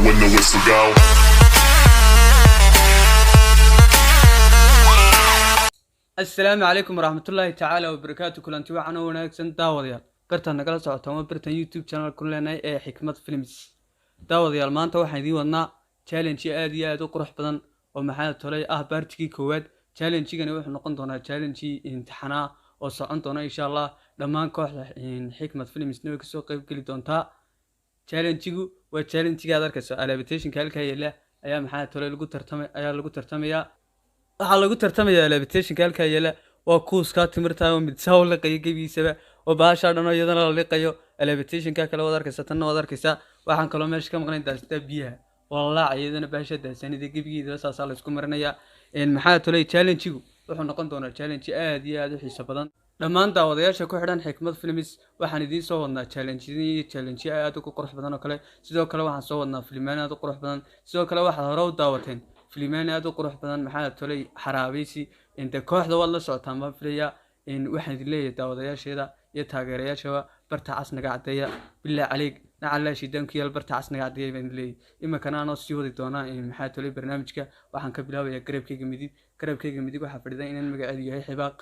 when the whistle go. السلام عليكم ورحمة الله تعالى وبركاته. كلنتي وعنا وناكسن داوديال برتان نقل سocotoma برتان يوتيوب channel كلنا ee xikmad films daawadyaal maanta waxaan idin wadnaa challenge aad iyo aad u qurux badan oo maxaa tolay baartigii koowaad challenge-gani wuxuu noqon doonaa challenge imtixaana oo socon doona insha Allah dhammaan kooxda xikmad films way kasoo qayb gali doontaa challenge-gu waa challenge-ga aad arkayso adaptation-ka halka yeela ayaa maxaa tolay lagu tartamayaa waxaa lagu tartamayaa adaptation-ka halka yeela waa kuuska timirta oo mid saw la qaybiisaba oo baasha dhan oo iyadana la liqayo adaptation-ka kale wada arkaysa tan wada arkaysa waxaan kaloo meesha ka maqnayn daasta biyaha والله iyadana baasha daasanida gabigeeda saas la isku marinaya maxaa tolay challenge-gu wuxuu noqon doonaa challenge aad iyo aad u xiiso badan dhammaan daawadayaasha ku xidhan xikmad films waxaan idin soo wadnaa challenge aad u qurux badan oo kale sidoo kale waxaan soo wadnaa filmaan aad u qurux badan sidoo kale waxaad hore u daawateen filmaan aad u qurux badan maxaa tolay xaraabaysi inta kooxda wad la socotaan ma filaya waxaan idin leeyahay daawadayaasheeda iyo taageerayaasha barta casnaga cadeeya bilaa caleeg nacala shiidanku yal barta casnaga cadeeya baan leeyahay imakana aan sii wadi doonaa maxaa tolay barnaamijka waxaan ka bilaabayaa garabkayga midig waxa fadhiday inaan magaceedu yahay Hibaaq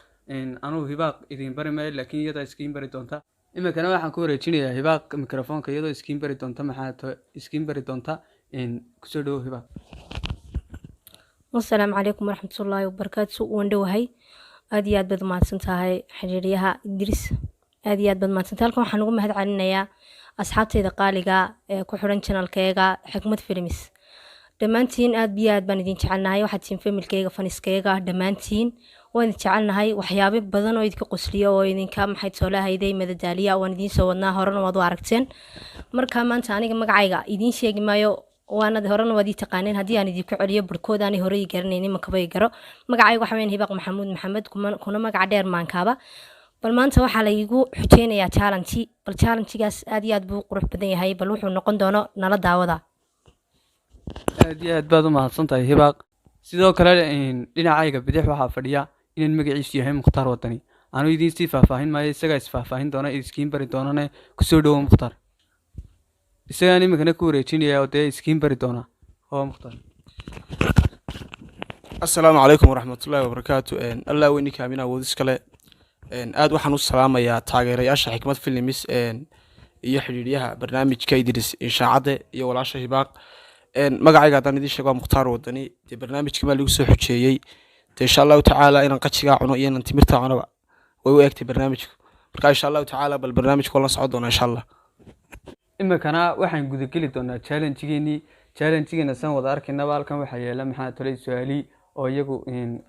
anuu Hibaaq idin bari maayo laakiin iyada iskiin bari doonta imakana waxaan ku wareejinayaa Hibaaq mikrofoonka iyadoo iskiin bari doonta maxaa iskiin bari doonta kusoo dhaw Hibaaq. Assalaamu calaykum waraxmatullaahi wabarakaatu waan dhawahay aad iyo aad baad mahadsantahay xiriiriyaha Idris aad iyo aad baad mahadsantahay halkan waxaan ugu mahad celinayaa asxaabtayda qaaliga ee ku xiran channelkayga xikmad films dhammaantiin aad iyo aad baan idin jecelnahay waxaad tiin familkayga faniskayga dhammaantiin waan idin jecelnahay waxyaabo badan oo idinka qosliyo oo idinka maxay toolahayday madadaaliya waan idin soo wadnaa horena waad u aragteen marka maanta aniga magacayga idin sheegi maayo waana horena waad ii taqaaneen haddii aan idinku celiyo barkood aan hore ii garanaynin ma kaba garo magacayga waxa weyn Hibaaq Maxamuud Maxamed kuna magac dheer maankaaba bal maanta waxa la igu xujeenayaa challenge-gaas aad iyo aad buu qurux badan yahay bal wuxuu noqon doono nala daawada aad iyo aad baad u mahadsantahay Hibaaq sidoo kale dhinacayga bidix waxa fadhiya inaan magaciisu yahay Mukhtaar Wadani aanu idin sii faahfaahin maayo isaga is faahfaahin doona iskiin bari doonana ku soo dhaw Mukhtaar isaga nimana ku wareejinaya oo iskiin bari doona oo Mukhtaar. Assalaamu calaykum waraxmatullaahi wabarakaatu allah weyni kaamina wadis kale aad waxaan u salaamayaa taageerayaasha xikmad films iyo xiriiriyaha barnaamijka Idris inshaacade iyo walaasha Hibaaq magacayga hadaan idin sheego Mukhtaar Wadani ee barnaamijka ma lagu soo xujeeyay insha Allah taala inaan qajiga cuno iyo inaan timirta cuno way u eegtay barnaamijku marka insha Allah taala bal barnaamijku la socon doona insha Allah imakana waxaan guda geli doonaa challenge-geena san wada arkaynaba halkan waxa yeela maxaa tolay su'aali oo iyagu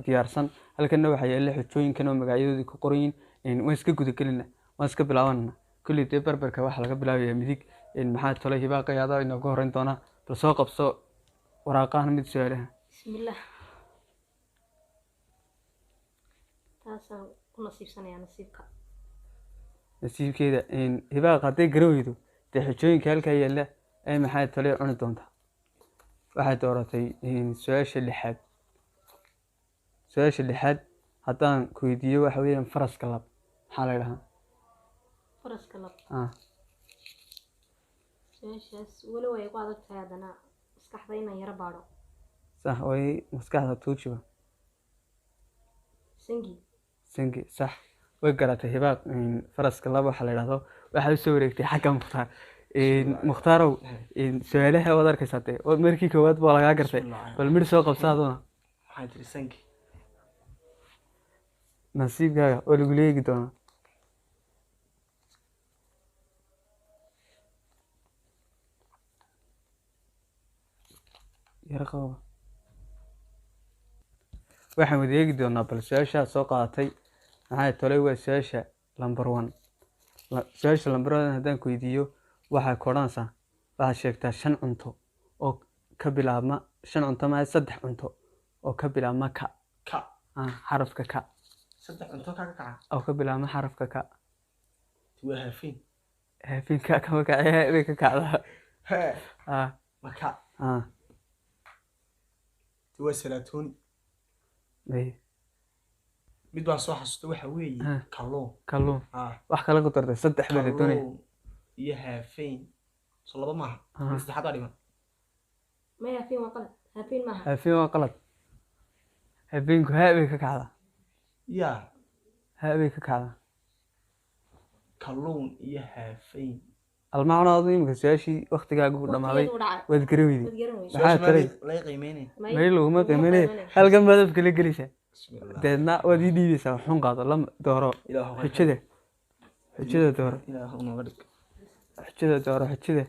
diyaarsan halkan waxa yeela xujooyinkan oo magacyadoodii ku qoran yihiin waan iska guda gelina waan iska bilaabanana kulli barbarka waxa laga bilaabayaa midig maxaa tolay Hibaaq ayaada inagu horeyn doona bal soo qabso waraaqahan mid su'aalaha bismillaah taasaan ku nasiibsanayaa nasiibkeeda Hibaaq haday garaweydo xujooyinka halka yeela ay maxay tolay cuni doonta waxay dooratay su'aasha lixaad haddaan ku weydiiyo waxa weeyaan faraska lab maxaa la yiraahdaa faraska lab su'aashaas wali way ku adag tahay hadana maskaxda inaan yara baadho sax way maskaxda tuujiba sangi sax way garatay Hibaaq faraska lab waxa la yiraahdo waxa soo wareegtay xagga Mukhtaar su'aalaha wada arkaysaa oo markii koowaad baa laga gartay bal mid soo qabsaadona waxaan tiri sangi nasiibkaaga oo lagu leegi doona yara qabo waxaan wadaagi doonaa bal su'aasha soo qaadatay maxay tolay waa su'aasha number 1 su'aasha number 1 haddaan ku weydiiyo waxaa koodhanaysaa waxaad sheegtaa 5 cunto oo ka bilaabma 5 cunto ma 3 cunto oo ka bilaabma ka xarafka ka 3 cunto ka kaca oo ka bilaabma xarafka ka waa haafin ka kama kacay ka kacda maka waa salaatoon mid baan soo xasuusto waxa weeye kalluun wax kale ku dartay 3 baan doonay iyo haafin soo laba maaha saddexaad dhiman ما هافين وقلت هافين ما habeen waa qalad habeenku haabay ka kacdaa yaa haabay ka kacdaa kalluun iyo haafayn almacnaadu imika su-aashii waktigaagu u dhamaaday waad garaweyday تقرن maxaa taray laga qiimeynay may laguma qiimanaya halkan baad afka la gelaysaa deedna waad ii dhiibaysaa waxun qaado lama dooro xujada xujada dooro ilaahu nooga dhig xujada dooro xujada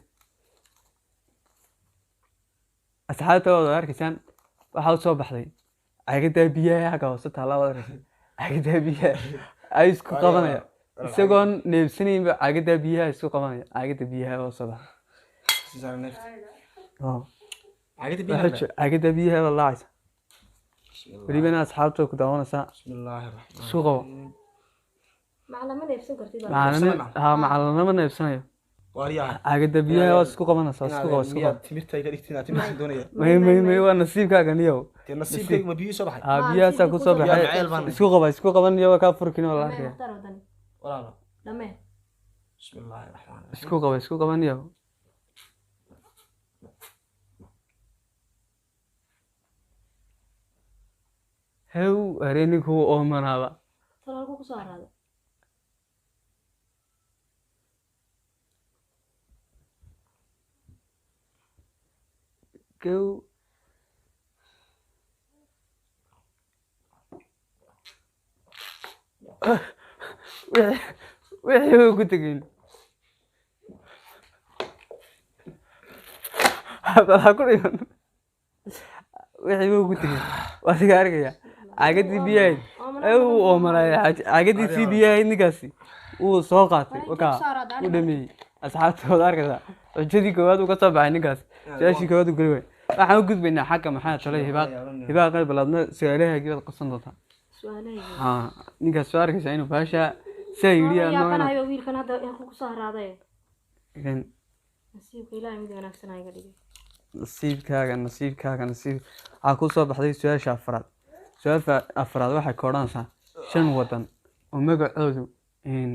asxaabta waad arkaysaan waxaa u soo baxday cagadaa biyaha xagga hoose taallaa waad arkaysaa cagadaa biyaha ay isku qabanaya isagoon neebsanaynba cagadaa biyaha isku qabanaya cagada biyaha oo soo baxay sisaar neefta oo cagada biyaha cagada biyaha waa laacaysa welibana asxaabta ku daawanaysaa bismillaahi raxmaan isku qabo معلمة نفسك كرتي macalinama neebsanayo waaryaa cagada biyaha waad isku qabanaysaa isku qabo isku qabo timirta iga dhigtina timirta doonaya may waa nasiibkaaga niyow te nasiibkayga ma biyo soo baxay biyahaasaa ku soo baxay isku qaban niyo waa kaa furkin oo la arkaya مختار ودني walaalo لما bismillaahi raxmaan raxiim isku qaban niyo hew areeninku oomanaaba ترى لكو كسر هذا gow wixii way ku tegeen ha ku dhiman wixii way ku tegeen waa siga arkaya cagadii biyahayd uu oomanaya cagadii sii biyahayd ninkaasi wuu soo qaatay wakaa u dhameeyey asxaabta waad arkaysaa xujadii koowaad uu ka soo baxay ninkaas su-aashii koowaad uu geli waay waxaan u gudbaynaa xagga maxaa talay hibaaq qayb balaadna su-aalahaagii baad qabsan doontaa سؤالي ninkaas soo arkaysaa inuu baasha saa yidhi يا كان adna هاي ويل كان هذا يخو كسر هذا inuu نسيب إلهي مدي أنا أحسن هاي قريب nasiibkaaga waxaa ku soo baxday su-aasha afraad su-aasha afraad waxay ka odhanaysaa 5 wadan oo magacoodu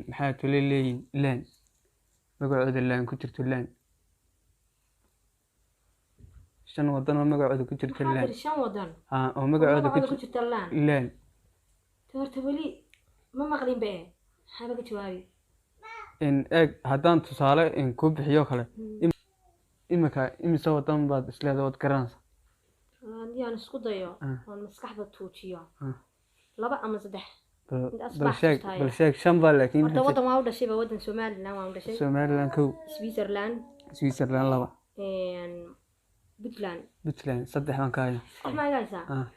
maxaa tole leeyihin laan magacooda laan ku jirto laan 5 wadan oo magacooda ku jirto laan حاضر شن ودن oo magacooda ku كنت jirto تلان laan تورتولي ما مقلين بقى حابة جوابي eeg haddaan tusaale ku bixiyo kale imika imise wadan baad isleedahay waad garanaysaa عندي أنا سكوت ضيع والمسكح بتوتشيا آه. لبا أما زدح bal sheeg 5 baa laakiin ورد وطن ما ودا شيء بودن سومالي لا ما ودا شيء somaliland kow سويسرلاند switzerland 2 بوتلاند puntland 3 baan ka hayaa ما جالسة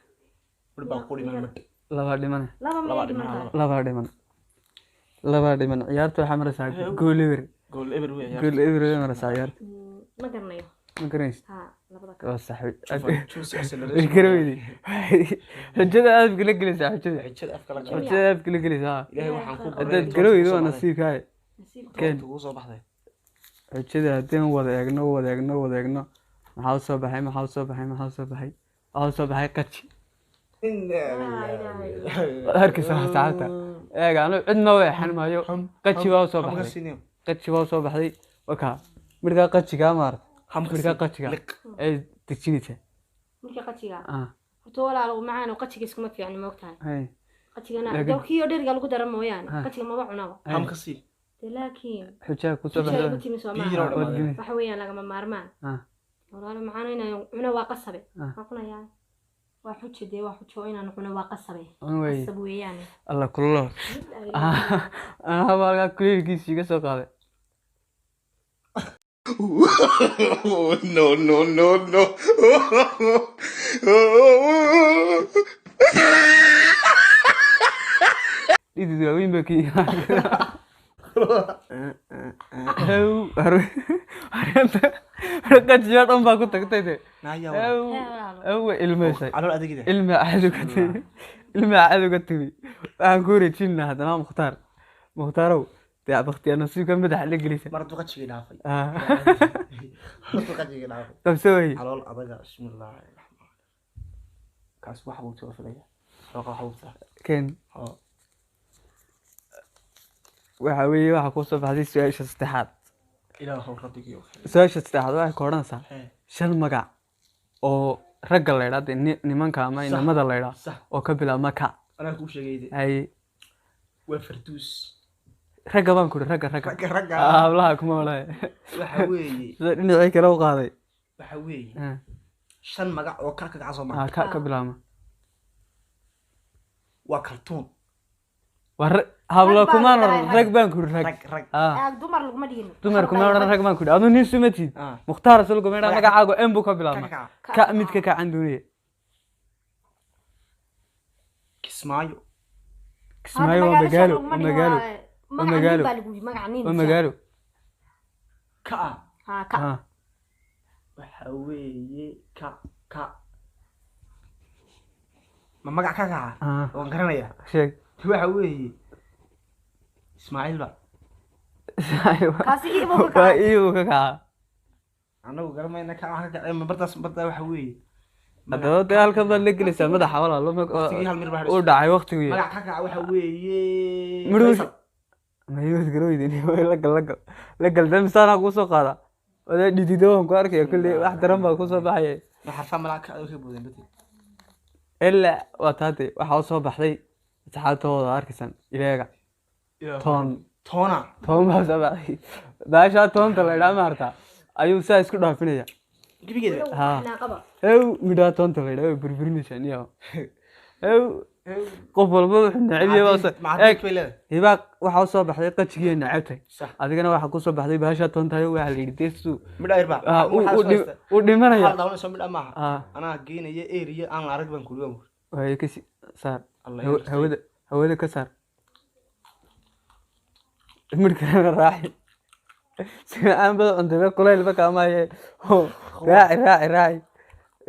warbaa ku dhiman mid labaa dhiman لا ما ما labaa dhiman ciyaarta waxaa maraysaa gool eber gool eber wey gool eber way maraysaa ciyaarta ما قرنيه ma garanaysid ها لبدا waa saxbi choose acceleration garaweydi xujada aad kala gelaysaa xujada xijada afka la Jimmy. xujada aad kala gelaysaa ilaahay waxaan ku haddaad garaweydi waa nasiibkaaga نسيب keen ugu soo baxday xujada haddeen wada eegno maxaa usoo baxay waxaa usoo baxay qaji waad arkaysaa saacadta eeg anu cidna weexan maayo qaji waa usoo baxday qaji waa usoo baxday wakaa midkaa qajigaa maarata midkaa qajiga ay dejinaysaa مركي قتيجا ah وتولى لو معانا وقتيجا اسكو ما في يعني موقتها hay قتيجا أنا لكن- لو كيو دير قالوا قدر مويان ها. قتيجا ما بعنا ham ka sii لكن xujaa kusoo شيء baxday قلتي من سوما بيجي روح wadgini وحويا لقى مارمان ah والله معانا هنا عنا واقصبه ها. ما قلنا يعني واحد دي واحد شو هنا نحن واقصبه way قصبوا يعني alla kullo anaa halkaa kuleelkiisa iga soo qaaday no, no, no, no. dhidid waaweyn baa ka qajiyaa dhan baa ku tagtay de way ilmeysay calool adigida ilmi cadow ka timi waxaan ku wareejinaa haddana mukhtaarow dee baktiyaa nasiibka madaxa la gelisa mar hadduu qajigii dhaafay Ah, hadduu qajigii dhaafay qabso wey calool adaga bismillaahi raxmaan kaas waxa uu soo filaya shooqa waxa uu tahay ken oo waxa weeye waxaa kusoo baxday su-aasha saddexaad ilaahu rabbigiyo su-aasha saddexaad waxay ka odhanaysaa hee 5 magac oo ragga la yidhaa nimanka ama inamada la yidhaa صح oo ka bilaabma ka أنا كل شيء جيد hay وفردوس ragga baan ku ragga رجع hablaha kuma walaay وحوي sida dhinacii kale u qaaday وحوي شن مقع وكاك عصام ka bilaabma وكرتون habla Rag baa kuma la yidhaa, rag baan ku rag رج dumar laguma dhihin dumar kuma odhan rag baan ku adu nin sumatid آه mukhtaar sulgo meedha magacaagu en buu ka bilaabma كاكا ka mid ka kacan duuniya كسمايو kismaayo waa magaalo waa magaalo magaalo magaalo. baa lagu yidhi magaca nin waa magaalo كا ha ka ah وحوي كا ما مقع كاكا ah وانقرنا يا sheeg وحوي إسماعيل بقى kaasi iibuu ka waa kacay iigu ka kaca أنا وقرنا إنك كا ما برتا وحوي haddaba dee halkan baad la gelaysaa madaxa walaalo وقتي هالمرة بحر uu dhacay waqtigii مقع كاكا وحوي Midhow- mayuud garoydin lagal damsaana kuu soo qaada odaa dhidido waan ku arkaya kulli wax daran baa kusoo baxaya ما حرفا ملاك هذا كيف بودين بتي ilaa waa taate waxaa usoo baxday saxaabtooda arkaysan ileega toon تونا baa soo baxday baashaa toonta la idhaa maarta ayuu saa isku dhaafinaya كيف كده ha naaqaba hew midhaa toonta la idhaa way burburinaysaa niyo hew qof walba wuxuu neceb مع yahay بيك بيلا hibaaq waxaa usoo baxday qajigiiyo necabtay صح adigana waxaa kusoo baxday baashaa toontayo waxaa la yidhi deestu مدى يربع uu dhimanaya حال داون سو مدى ما ah انا جينا يا اريا انا ارق بان كل way ka saar الله hawada ka saar midkana raaxi sida aan bada cuntay kuleylba kaamaye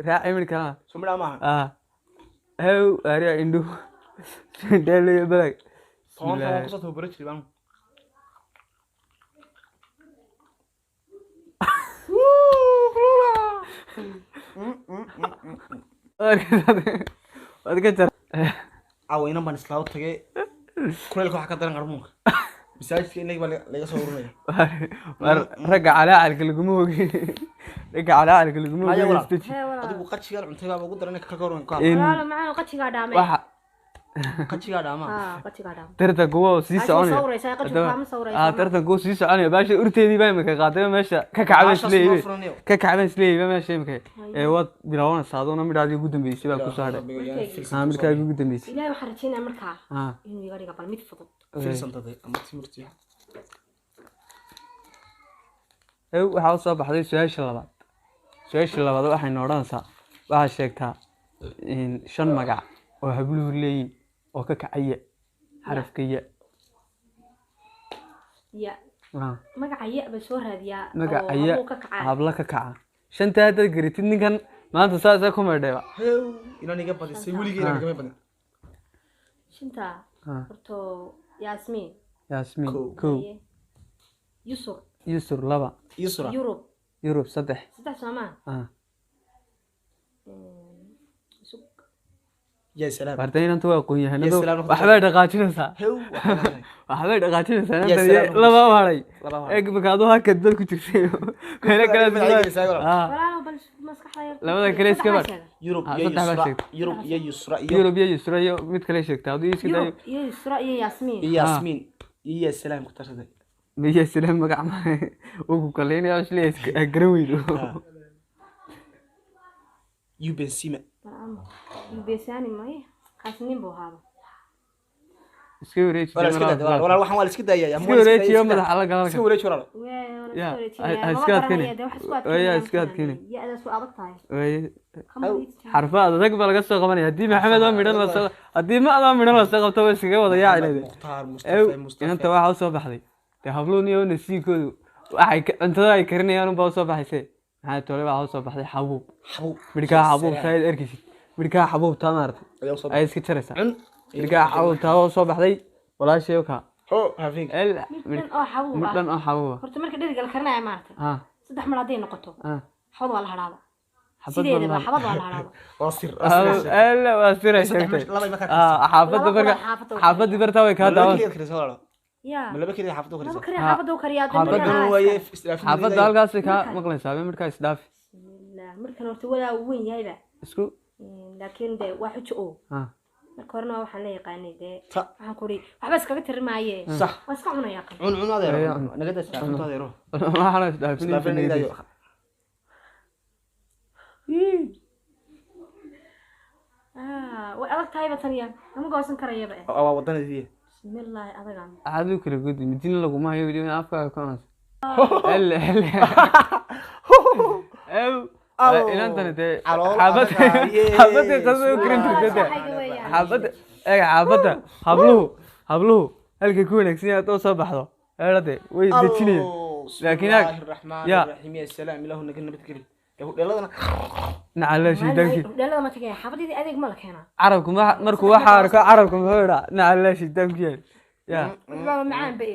raaci midkana سو مدى ما ah hew ariya indhu dheeliyo balag تونا تونا قصة بريتش بان waad ka jar عاوينا بان اسلاو تغي كل waxa ka daran qarmuunka misaajidka inay baa laga soo ururinaya ragga calaacalka laguma ogin ragga calaacalka laguma Haya ogin walaal. istaji hee walaal adigu qajiga cuntay baa ugu daran ka koran ka walaalo macaan qajigaa dhaamay waxa qajiga dhaama ha qajigaa dhaamay tartanku waa sii Aasha soconaya sawiraysaa qajiga kaama sawiraysaa ah tartanku wuu sii soconaya baasha urteedii baa imika qaaday meesha ka kacbay isleeyay ka kacbay isleeyay meesha imika waad bilaawanaysaa adoona midhaadii ugu dambeysay baa ku soo hadhay midkaagii ugu dambeysay ilaahay waxaan rajaynayaa markaa ah inuu iga dhiga bal mid fudud filsantaday ama timirtii waxaa usoo baxday su-aasha labaad waxayna odhanaysaa waxaad sheegtaa shan magac oo habluhu leeyihin oo ka kacaya xarafka ya ya magaca ya ba soo raadiyaa magaca oo ya habuu ka kacaa habla ka kaca shantaa haddaad garatid ninkan maanta saasa ku meedheeba hew inaan iga badisay weligeena igama badin shinta Ah. horto yaasmiin yaasmiin Kow. kow Haye. yusur yusur laba yusra yurub yurub saddex saddex soomaa ah ya salaam warta inanta waa aqoon yahanado Yes, salaam. waxbay dhaqaajinaysaa hew waxbay dhaqaajinaysaa Yes, inanta salaam. laba u hadhay Laba u hadhay. eeg marka aduu halka dad ku jirtay meelo kale ah walaalo bal maskaxda yar labada kale iska bar yurub Ah, iyo saddex baa yusra sheegtay. yurub iyo yusra iyo yurub iyo yusra iyo mid kale sheegtaa aduu iska dayo yurub iyo yusra iyo yaasmiin iyo yasmiin iyo ya salaam ku tarsaday miya sila magac ma uu ku kaleynaya isla garan weydo you benzima yubesaani may kaasnin buu ahaaba iska wareeji walaal waxaan waa la iska daayay iska wareejiyo madax alla iska galka wareeji walaal Ya, ha iska adkani. Ya, iska adkani. ya-daas waa adag tahay way xarfa adag baa laga soo qabanaya haddii maxamed oo midhan la soo haddii ma adoo midhan la soo qabto way iskaga wada yaacileede mukhtaar ew mustafa inanta waxaa usoo baxday dee habluun iyo nasiibkoodu waxay cuntada ay karinayaan unbaa usoo baxayse maxaa tole waxaa usoo baxday xabuub xabuub midhkaa xabuub taayad erkisid midhkaa xabuub taa maartay ayaa soo ay iska jaraysaa cun midhkaa xabuub taa oo soo baxday walaashay ka ho hafing midhan oo xabuub ah midhan oo xabuuba horta marka dheriga la karinaya maaragtay ah saddex mar hadday noqoto ah xabad waa la hadhaaba xabad sideedaba bal xabad waa la hadhaaba waa sir alla waa siray sheegtay xaafadda marka xaafadii bartaa way kaa daawan ya malaba kaliya xaafadu laba karisa kari xaafadda u kariyaa xaafadda waaye xaafadda halkaasay kaa maqlaysaa midhkaa isdhaafi bismillaah markan horta wadaa uu weyn yahayba isku laakiin de waa xujo oo ha marka horena waxaan la yaqaanay de Ta. waxaan ku ri waxba iskaga tirmaaye صح waa iska cunaya qab cun adeero Ayaa. naga dastaa cunto adeero waxaan isdhaafin islaafina ilaayo way adag tahay ba taniya ama goosan karayaba waa wadanadii bismillaahi adagan aadu kala gudi midina lagu ma hayo wili afka ka nas helle inantan de Calool xabad adag, yee. xabad qasoo kirin jirta xabad xabada habluhu halka ku wanaagsan yahay oo soo baxdo eelade way dejinayeen laakiin يا يا. الرحيم يا سلام الله نك نبت كري دلادنا nacala shiidanki dhalada ma tagay xabadii adeeg ma la keenaa carabku markuu waxa arko carabku muxuu yidhaa nacala shiidanki ya waa macaan bay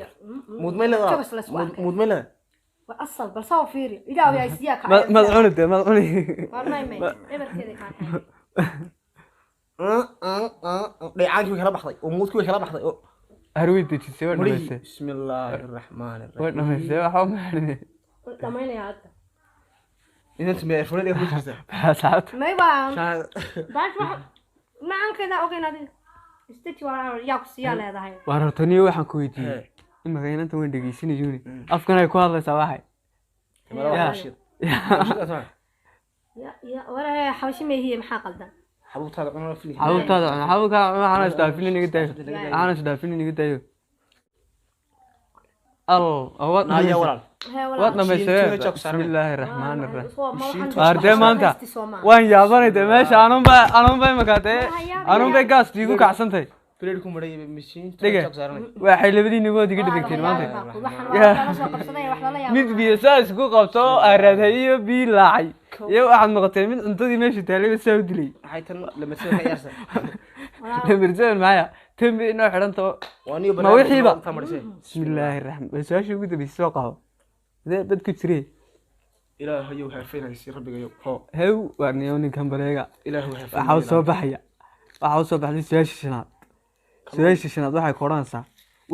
مدمنه مدمنه waa asal bal soo fiiri ilaahay ay siyaa ka madcunide madcuni warnay may eberkeeda ka dhaycaankii kala baxday oo muudkii kala baxday oo harwey dejisay waa dhamaystay بسم الله الرحمن waa الرحيم dhamaystay waxa ma xidhin dhamaynaya hadda إذا أنت ما فرنا ليه وش asxaabta may baa كذا baash wax macaankeeda ogeynadi istaji waa yaa ku siyaa leedahay waa rartaniyo waxaan ku weydiiyey imaka inanta waan dhegeysanayuuni afkan ay ku hadlaysaa waxay ya wala xawashi meehiye maxaa qaldan حبوب هذا قناة فيلم xabubtaada cuna xabubkaa waxaan isdhaafin inaga daayo waxaan isdhaafin inaga daayo al waad يا ولد waad dhamaystay Shiinta joog saaran. bismillaahi raxmaani raxiim raxiim Baardee maanta. waan yaabanay de meesha anunbay makaatee anunbay gaas iigu kacsantay بريدكم مريء مشين Dhige. توك سارني waxay labadii nigood iga dhigteen maanta mid mid biyo saa isku qabto araadhay iyo biyo laacay iyo waxaad noqotay mid cuntadii meesha taalay saa u dilay حيتن لما تسوي يرسل lamirsan maya tambi inoo xidhanto واني ما وحي بقى. تمرسي bismillaahi raxmaan su-aashii ugu dambeysay soo qabo sidee dadku jiree إله هيو هفين هيسي ربي يو هو hew waa niyo ninkan bareega إله هفين waxa uu soo baxaya waxa uu soo baxday su-aashii shanaad waxay ku odhanaysaa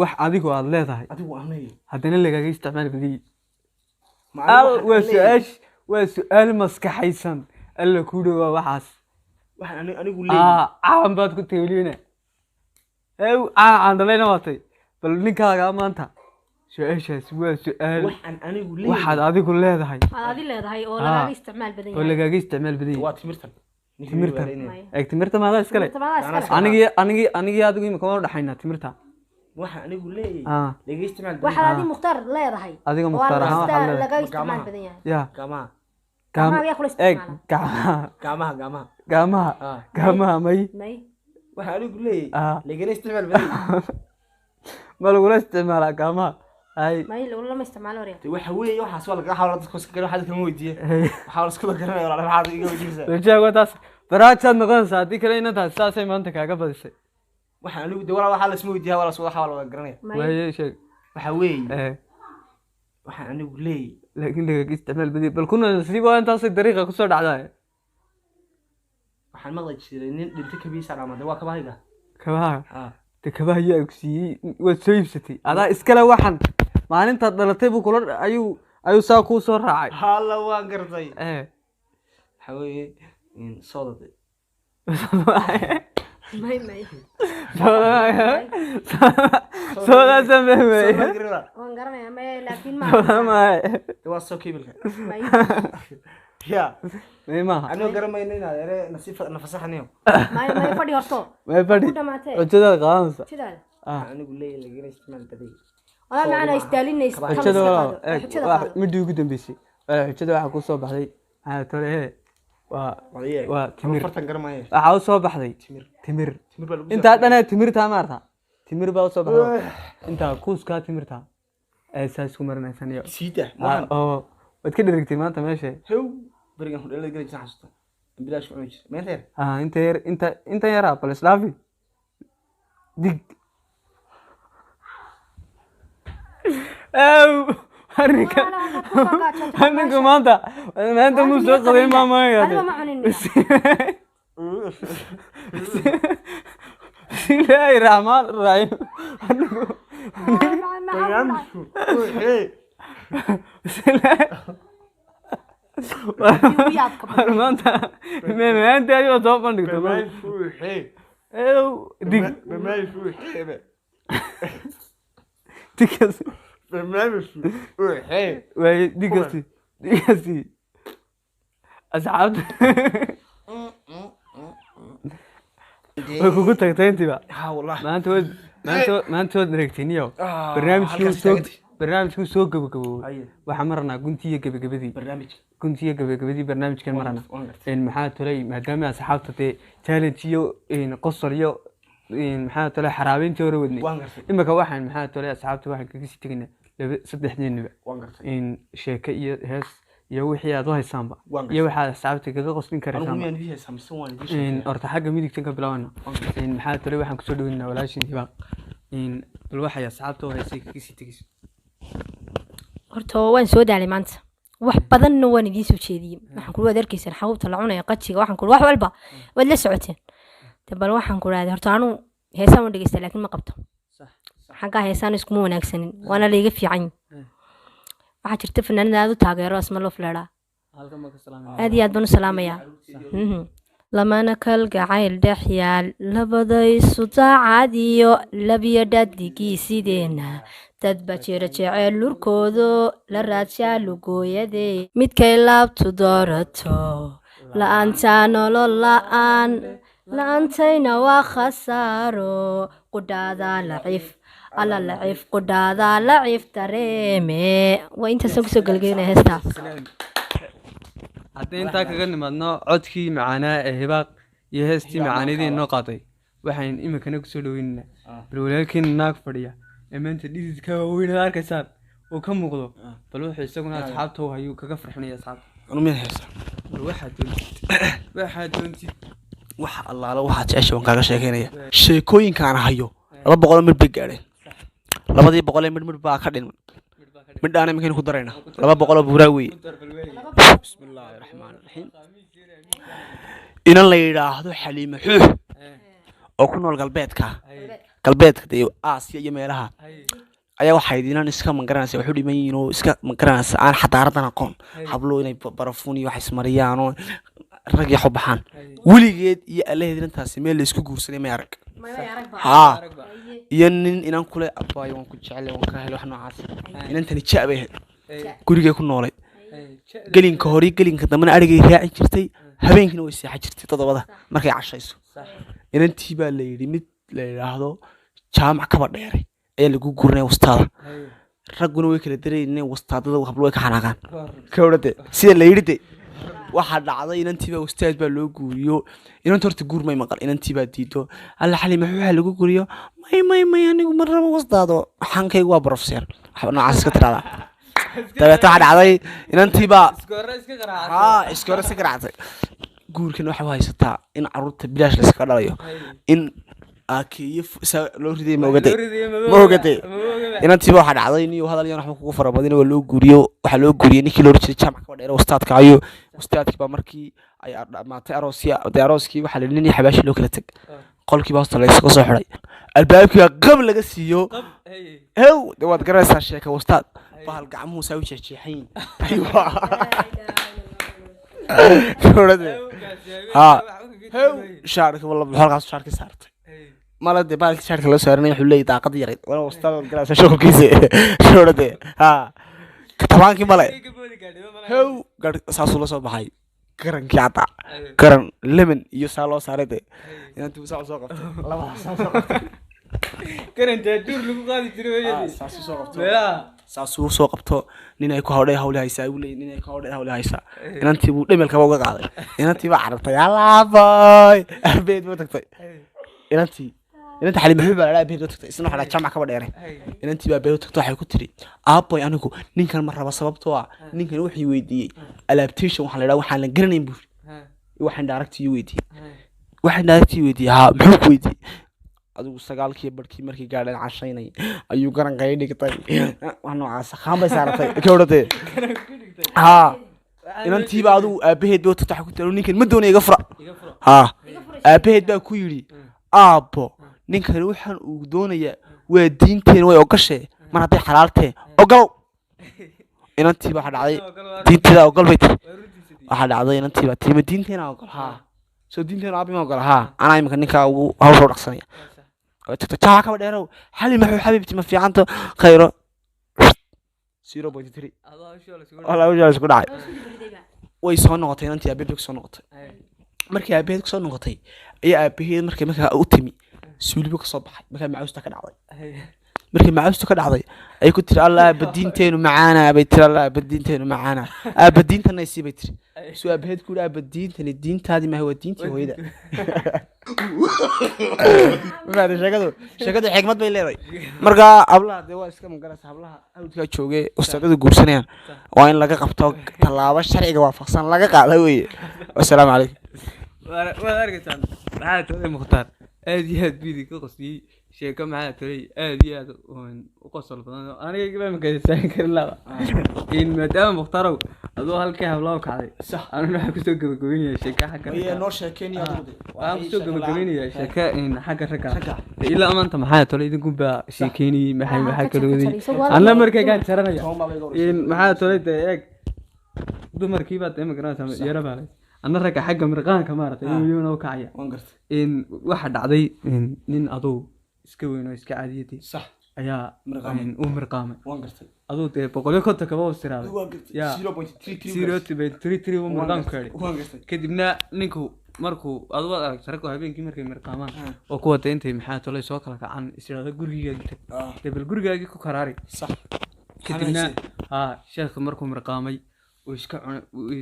wax adigu aad leedahay أدو أمني haddana lagaga isticmaal badiyey مع waa su-aal maskaxaysan alla ku dhowaa waxaas واحد أنا أقول لي caan baad ku teelina hew caan dhalayna watay bal ninkaaga maanta su-aashaas waa su-aal واحد أنا أقول لي waxaad adigu leedahay adi leedahay oo lagaga isticmaal badan oo lagaga isticmaal badiyey وات مرتن timirta eeg timirta maadaa iskale anigii adigu imika ma dhaxaynaa timirta واحد أنا أقول لي ah لقي استعمال waxaad adi mukhtaar leedahay adiga mukhtaar ahaan waxaad leedahay laga isticmaal badan yahay ya قامها gacmaha yaa kula eeg isticmaala قامها gacmaha may may واحد أنا أقول لي ah لقي استعمال بدي ma lagula isticmaalaa gacmaha ay may lama isticmaalo waryaa waxa weeye waxa soo laga xawla dadka iska galo xadka ma weydiiye waxa la isku garanay wala waxa iga weydiisay rajaago taas baraajaad noqonaysaa haddii kale inantaas saasay maanta kaaga badisay waxa anigu de wala waxa la isma weydiiyaa wala soo xawla wada garanay may waaye sheeg waxa weeye waxa anigu leey laakiin lagaga isticmaal badiyey bal kuna nasiibo intaasay dariiqa kusoo dhacdaa waxaan maqlay jiray nin dhintay kabiisa dhamaday waa kabahayga kabaha ha de kabaha yaa ku siiyey waad soo iibsatay adaa iskale waxan maalintaad dhalatay buu kula ayuu saa kuu soo raacay hala waan gartay waxa weeye soodade may may soodaasa mehmey waan garanayaa may laakiin ma soodamaay waa soo kiibilka may ya may maaha anigu garamayna inaad ere nasiif nafasaxaniyo may fadhi horto may fadhi ku dhamaatee cuntada qaadanaysa sidaada anigu leey laga isticmaal baday wala macana istaalinaysa xujada walaal midii ugu dambeysay xujada waxaa kuu soo baxday maxaa tole waa timir fartan garamaya waxaa u soo baxday timir intaa dhanee timirtaa maarta timir baa usoo baxday intaa kuuskaa timirta ee saa isku marinaysan iyo siida oo waad ka dherigtay maanta meesha hew berigan ku dhalay galay xasuusta bilaash cunay jir meenta yar inta yaraa bal isdhaafi dig arrinka maanta muu soo qaday maamayaade bismillaahi raxmaan raxiim maanta maanta ayuu soo bandhigtay برنامج روحي dig برنامج روحي digas برنامج روحي way digasi asxaabta way kugu tagtay intiba ها والله maanta waad wareegtayniyo barnaamijkuu soo gabagaboobay waxaa marnaa guntiyo gabagabadii برنامج guntiyo gabagabadii barnaamijkan marana maxaa tolay maadaama asxaabta dee challenge iyo qosol iyo maxaa tolay xaraabeyntii hore wadnay imika waxaan maxaa tolay asxaabta waxaan kaga sii tegaynaa saddexdeenniba sheeke iyo hees iyo wixii aad u haysaanba iyo waxaad asxaabta kaga qoslin karaysaanba horta xagga midigtan ka bilaabana maxaa tolay waxaan kusoo dhaweynaa walaashin hibaaq bal waxay asxaabta u haysay kaga sii tegayso horta waan soo daalay maanta wax badanna waan idiin soo jeediyey waxaan kula wada arkaysaan xabuubta la cunayo qajiga waxaan kula wax walba waad la socoteen bal waxaan ku raadiyay horta anu heesaan u dhageystay laakiin ma qabto xagga heesaan iskuma wanaagsanin waana layga fiican waxaa jirta fanaanada aad u taageero asma loo fleeraa aad iyo aad baan u salaamayaa lamana kalgacayl dhex yaal labada isu daacad iyo labiyo dhadigii sideena dadba jira jecel lurkoodo la raadshaa lugooyadee midkay laabtu doorato la'aantaa nolol la'aan la'aantayna waa khasaaro qudhaada lacif alla lacif qudhaada lacif dareeme waa intaasaan kusoo gelgelinaya heestaa haddii intaa kaga nimaadno codkii macaanaa ee hibaaq iyo heestii macaanidii noo qaaday waxaan iminkana kusoo dhaweynaynaa bal walaalkiina naag fadhiya ee maanta dhididka waaweyn aad arkaysaan uu ka muuqdo bal wuxuu isaguna asxaabta u hayuu kaga farxinaya asxaabta bal waxaad doontid waxa allaala waxaad jecesha waan kaaga sheekeynaya sheekooyinkaan hayo 200 midh bay gaadheen 200 midh baa ka dhinman midhaana iminkan ku darayna 200 buuraa weeye bismillaahi raxmaani raxiim inan la yidhaahdo xaliime xuux oo ku nool galbeedka iyo aasiya iyo meelaha ayaa waxay diinan iska magaranaysa wuxuu dhiman yihiin oo iska magaranaysa aan xadaaradan aqoon hablo inay barafuun iyo wax ismariyaan oo rag iyo xubaxaan weligeed iyo allaheedin taasi meel la isku guursanay ma arag haa iyo nin inan kule abbaay waan ku jecel waan ka helo wax noocaas inantani jaabay gurigay ku noolay gelinka hore gelinka dambana arigay raaci jirtay habeenkina way seexan jirtay todobada markay cashayso inantii baa la yidhi mid la yidhaahdo jaamac kaba dheeray ayaa lagu guurinaya wastaada ragguna way kala dareeyeen wastaadada hablo way ka xanaaqaan ka orade sida la yidhi de waxa dhacday inantii baa wastaad baa loo guuriyo inanta horta guur may maqal inantii baa diido alla xaliime waxa lagu guuriyo may anigu mar rabo wastaado xankaygu waa professor waxa noocaas ka tirada dabeeta waxa dhacday inantii baa iskoor iska garaacday guurkan waxa haysataa in carruurta bilaash la iska dhalayo in aakiyo loo riday ma ogade inantii baa waxa dhacday inuu hadal iyo wax kugu farabadin oo loo guuriyo waxa loo guuriyay ninkii loo riday jaamac ka dheer wastaadka ayo wastaadkii baa markii ay dhamaatay arooskii waxa la leeyahay xabaashi loo kala tag qolkii baa hoosta la iska soo xiray albaabkii qab laga siiyo waad garanaysaa sheeka wastaad bahal gacmuhu saa u jeexjeexayn aywa shaarka wala halkaas shaarka saartay malade baalki shaarka loo saaranay wuxuu leeyahay daaqad yaray wala wastaad garanaysaa shaqookiisa shoorade tabaankii male saasuu la soo baxay garankii cadda garan lemon iyo saa loo saaray de inantii saa soo qabtay labadaas soo qabtay garanta duur lagu qaadi jiray saasuu soo qabto nin ay ku hawdhay hawle haysaa uu leeyahay nin ay ku hawdhay hawle haysaa inantii buu dhimelka uga qaaday inantii baa carabtay alaabay abeed buu tagtay inantii xaliime xuux baa abeed buu tagtay isna waxa jaamac kaba dheeray inantii baa abeed tagtay waxay ku tiri aaboy anigu ninkan ma raba sababtoo ah ninkan wuxuu weydiiyay adaptation waxa la yiraahdo waxaan la garanayn buu waxaan directii weydiiyay ha muxuu ku weydiiyay adigu 9kii barkii markii gaadhay cashaynay ayuu garan qay dhigtay wax noocaas khaambay saaratay ka orday ha inantii baa adigu aabaheed baa tax ku tiro ninkan ma doonay iga fura ha aabaheed baa ku yiri aabo ninkan waxaan uu doonaya waa diinteen way ogashay mar haday xalaaltay ogal inantiiba waxaa dhacday diinteeda ogol bay tiri waxaa dhacday inantiiba tiima diinteena ogol haa soo diinteena aabima ogol haa anaa imika ninkaa ugu hawsha u dhaqsanaya tagto jaa kaba dheerow xali maxuu xabiibti ma fiicanto khayro 0.3 wala wajaa isku dhacay way soo noqotay inantii aabaheed ku soo noqotay markii aabaheed ku soo noqotay ayaa aabaheed markaa u timi suuliba ka soo baxay markaa macaawista ka dhacday markii macaawista ka dhacday ay ku tiri allah badiinteenu macaana bay tiri allah badiinteenu macaana badiintana ay siibay tiri soo aabaheed ku dhaay badiintani diintaadi ma waa diintii hooyada sheekadu xigmad bay leedahay markaa hablaha dee waa iska magalaysa hablaha awdkaa joogay ustaadada guursanayaan waa in laga qabto tallaabo sharciga waafaqsan laga qaada weeye wassalaamu calaykum waad arkaysaan maxaa tolay mukhtaar aad iyo aad bidi ka qosiyey sheeko maxaa tolay aad iyo aad u qosol badan aniga gaba makaysan karin laba in maadaama mukhtarow adoo halkii hablaha kacday anuna waxaan kusoo gabagabeynaya sheeka xagga noo sheekeyniya waxaan kusoo gabagabeynaya sheeka xagga ragga ilaa maanta maxaa tolay idinku baa sheekeynayay maxaa kalooday anna markay gaan jaranaya maxaa tolay dee eeg dumarkii baa dee magaranaysa yara baalay anna ragga xagga mirqaanka maaragtay iyuuna u kacaya waxa dhacday nin aduu iska weyn oo iska caadiyadii ayaa u mirqaamay aduu dee 150 kaba wasiraaday yaa 0.33 u mirqaanku keenay kadibna ninku markuu aduu aragtay ragga habeenkii markay mirqaamaan oo kuwa deentay maxaa tolay soo kala kacan isirada guriga bal gurigaagii ku karaari kadibna sheekhu markuu mirqaamay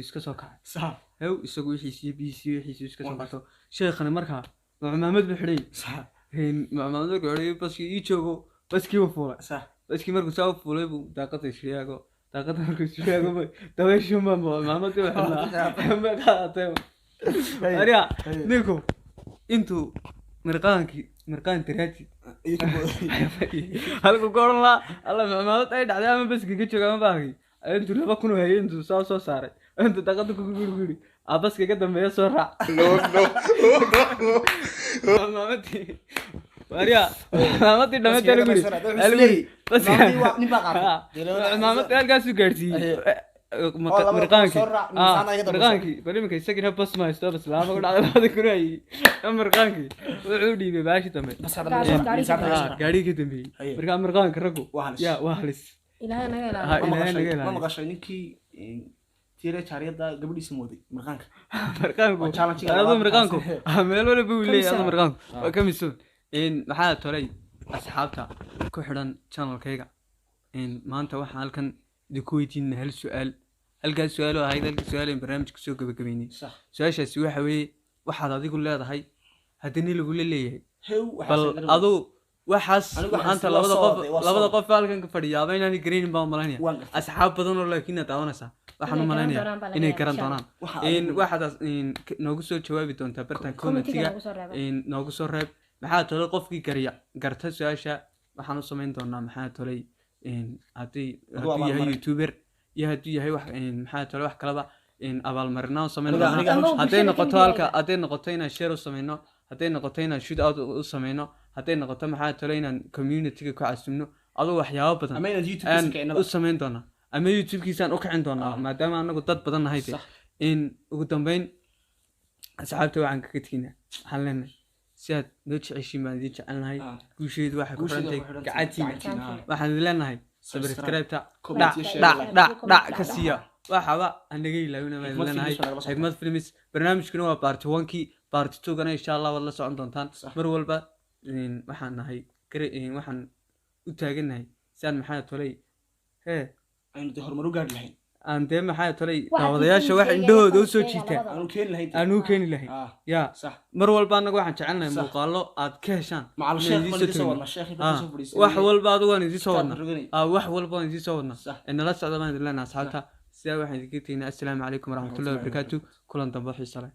iska soo kacay هو يسوي شيء بيسوي شيء يسكت سمعته شيخنا مركها محمد بحري صح محمد بحري بس يجوا بس كيف فولا صح بس كيف مركو ساو فولا طاقة الشياغو طاقة مركو الشياغو تبي شو ما محمد بحري ما كاتم أريا نيكو انتو مرقان تراتي هلكو قرنا الله محمد أي دعوة بس كي جتشو كمان باقي انتو لما كنوا هاي انتو ساو سارة انت دقدك كغورغوري ابس كيغا دمبيه سو راع مامتي واريا مامتي دمبيه غوري بس مامتي halkaas u gaarsiiyay مرقانكي بل ما كيسكن بس ما يستوب سلام ku dhacday kuray مرقانكي wuxuu dhiibay baashi dambe gaariga dambe marka مرقانka ragu yaa waa halis ilaahay naga ilaahay ma maqashay ninkii تيري شاريدا قبل يسمودي مرقانك مرقانكو ميل ولا بيولي هذا مرقانكو كم يسون إن محل تولي أصحابته كحران channel كيجا إن ما أنت واحد هالكن دكويتين هالسؤال هالجا السؤال وهذا السؤال إن برنامج كسوق بكميني سؤال شو حوي واحد هذا يقول لي هذا هاي هدني اللي يقول لي بل أضو وحس أنت لابد قف هالكن كفريا بين أنا جرين بامرانيا أصحاب بدون لكن نتعاونسا waxaan u maleynayaa inay garan doonaan waxaad noogu soo jawaabi doontaa bartan commentiga noogu soo reeb maxaa tolay qofkii garta su'aasha waxaan u sameyn doonaa maxaa tolay haddii yahay youtuber iyo haddii yahay wax maxaa tolay wax kalaba abaalmarinaa u sameyn doonaa hadday noqoto inaan share u sameyno hadday noqoto inaan shoot out u sameyno hadday noqoto maxaa tolay inaan community-ga ku casumno adoo waxyaabo badan u sameyn doonaa ama YouTube-kiisaan u kicin doonaa maadaama anagu dad badan nahay in ugu dambeyn asxaabta waxaan ka tagina waxaan leenahay si aad noo jeceshiin baan idin jecelnahay guusheedu waxay ku xirantay gacantiin waxaan idin leenahay subscribe-ta dhac ka siiya waxaba anaga ilaawina baan idin leenahay xigmad films barnaamijkuna waa part 1kii part 2gana insha Allah wad la socon doontaan mar walba waxaan nahay waxaan u taaganahay saan maxaa tolay أنت هرمونو قاعد لهين أنت ما حياة ترى وضياش واحد عنده دوسو شيء أنو كين لهين يا صح مرول بان نقول عن شعلنا مقالو أتكهشان مع الشيخ اللي سوالنا الشيخ اللي بريس وحول بعض وان يزي سوالنا وحول بعض يزي سوالنا إن لا سعد ما ندري لنا أصحابها سيا واحد يقولين السلام عليكم ورحمة الله وبركاته كلنا تنبح السلام